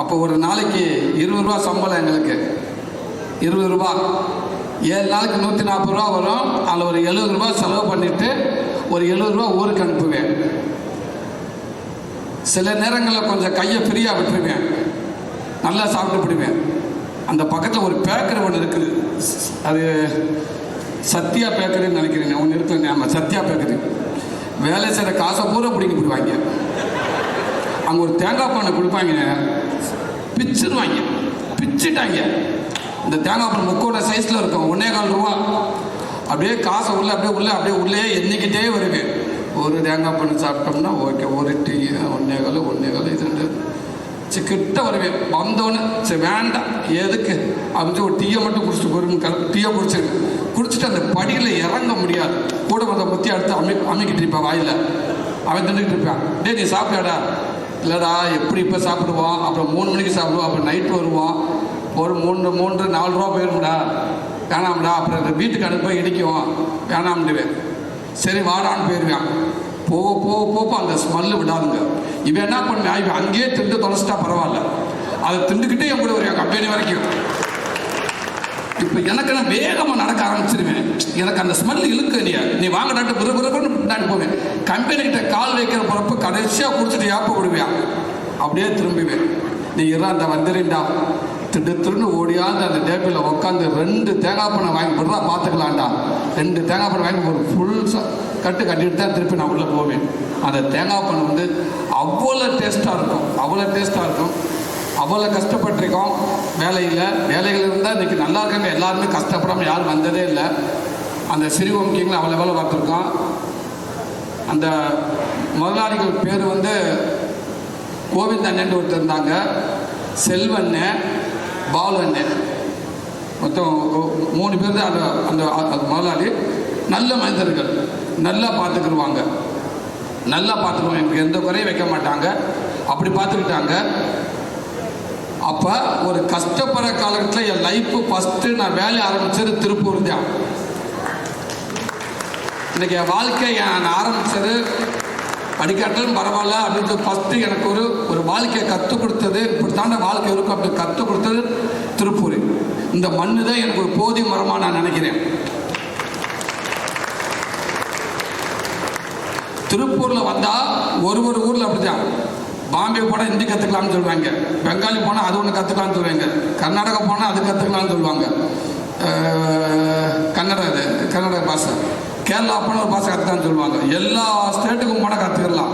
அப்போ ஒரு நாளைக்கு 20 ரூபா சம்பளம் எங்களுக்கு. 20 ரூபா 7 நாளைக்கு 140 ரூபா வரும். அதில் ஒரு 70 ரூபா செலவு பண்ணிவிட்டு ஒரு 70 ரூபா ஊருக்கு அனுப்புவேன். சில நேரங்களில் கொஞ்சம் கையை ஃப்ரீயாக விட்டுருவேன், நல்லா சாப்பிட்டு போடுவேன். அந்த பக்கத்தில் ஒரு பேக்கரி ஒன்று இருக்குது, அது சத்யா பேக்கரின்னு நினைக்கிறேன், ஒன்று இருக்குங்க. ஆமாம், சத்யா பேக்கரி. வேலை செய்கிற காசை பூரா பிடிங்கி போடுவாங்க. அங்கே ஒரு தேங்காய் பானை கொடுப்பாங்க, பிச்சுருவாங்க, பிச்சுட்டாங்க. இந்த தேங்காய் பானை முக்கோட சைஸில் இருக்கும், 1.25 ரூபா. அப்படியே காசை அப்படியே உள்ளே எண்ணிக்கிட்டே வருவேன். ஒரு தேங்காய் பானை சாப்பிட்டோம்னா ஓகே, ஒரு டீ 1.25 இது 2 கிட்ட வருவேன். வந்தோன்னு சரி வேண்டாம் எதுக்கு அப்படின்னு ஒரு டீயை மட்டும் குடிச்சிட்டு போயிடும். டீயை குடிச்சிட்டு அந்த படியில் இறங்க முடியாது. கூட வந்த முத்தி அடுத்து அமைக்கிட்டு இருப்பான் வாயில். அவன் தின்னுக்கிட்டு இருப்பான். டே நீ சாப்பிடாடா? இல்லைடா, எப்படி இப்போ சாப்பிடுவான், அப்புறம் 3 மணிக்கு சாப்பிடுவான், அப்புறம் நைட்டு வருவான், ஒரு 3-4 ரூபா போயிடும்டா, வேணாம்டா, அப்புறம் வீட்டுக்கு அனுப்ப இடிக்குவான், வேணாம்டுவேன். சரி வாடான்னு போயிடுவேன். போக அந்த ஸ்மெல்லு விடாதுங்க. இவன் என்ன பண்ணுவேன், இவன் அங்கேயே திண்டு தொலைச்சிட்டா பரவாயில்ல, அதை திண்டுக்கிட்டே என் கூட வருவேன் கம்பெனி வரைக்கும். இப்போ எனக்கு நான் வேகமாக நடக்க ஆரம்பிச்சிருவேன். எனக்கு அந்த ஸ்மெல் இழுக்க நீ வாங்கடாட்டு பிறகுன்னு பின்னாடி போவேன். கம்பெனிக்கிட்ட கால் வைக்கிற பிறப்பு கடைசியாக குடிச்சிட்டு ஏப்ப விடுவேன். அப்படியே திரும்புவேன். நீ அந்த வந்துடுண்டா திடுன்னு ஓடியாந்து அந்த டேபிளில் உட்காந்து 2 தேங்காய் பண்ணை வாங்கி விடுறா பார்த்துக்கலாம்டா. 2 தேங்காய் பண்ணை வாங்கி ஒரு ஃபுல் கட்டிட்டு தான் திருப்பி நான் உள்ளே போவேன். அந்த தேங்காய் பண்ணை வந்து அவ்வளோ டேஸ்ட்டாக இருக்கும். அவ்வளோ கஷ்டப்பட்டிருக்கோம் வேலைகள் இருந்தால் இன்றைக்கி நல்லா இருக்காங்க. எல்லாருமே கஷ்டப்படாமல் யாரும் வந்ததே இல்லை. அந்த சிறுவங்கிங்களை அவ்வளோ வேலை பார்த்துருக்கோம். அந்த முதலாளிகள் பேர் வந்து கோவிந்த் அண்ணன் ஒருத்தர் இருந்தாங்க, செல்வண்ணன், பாலு அண்ணன், மொத்தம் 3 பேர் தான் அந்த முதலாளி. நல்ல மனிதர்கள், நல்லா பார்த்துக்கிடுவாங்க. எனக்கு எந்த குறையும் வைக்க மாட்டாங்க. அப்படி பார்த்துக்கிட்டாங்க. அப்போ ஒரு கஷ்டப்படுற காலகட்டத்தில் என் லைஃப்பு ஃபஸ்ட்டு நான் வேலையை ஆரம்பித்தது திருப்பூர் தான். இன்றைக்கி என் வாழ்க்கை நான் ஆரம்பித்தது படிக்காட்டாலும் பரவாயில்ல அப்படின்னு ஃபஸ்ட்டு எனக்கு ஒரு வாழ்க்கையை கற்றுக் கொடுத்தது, இப்படி தாண்ட வாழ்க்கை இருக்கும் அப்படி கற்றுக் கொடுத்தது திருப்பூர். இந்த மண்ணு தான் எனக்கு ஒரு போதிய மரமாக நான் நினைக்கிறேன். திருப்பூரில் வந்தால் ஒரு ஊரில் அப்படிதான். பாம்பே போனால் ஹிந்தி கற்றுக்கலாம்னு சொல்லுவாங்க, பெங்காலி போனால் அது ஒன்று கற்றுக்கலாம்னு சொல்லுவாங்க, கர்நாடகா போனால் அது கற்றுக்கலாம்னு சொல்லுவாங்க, கன்னட பாஷை, கேரளா போனால் ஒரு பாஷை கற்றுக்கலாம்னு சொல்லுவாங்க. எல்லா ஸ்டேட்டுக்கும் போனால் கற்றுக்கலாம்.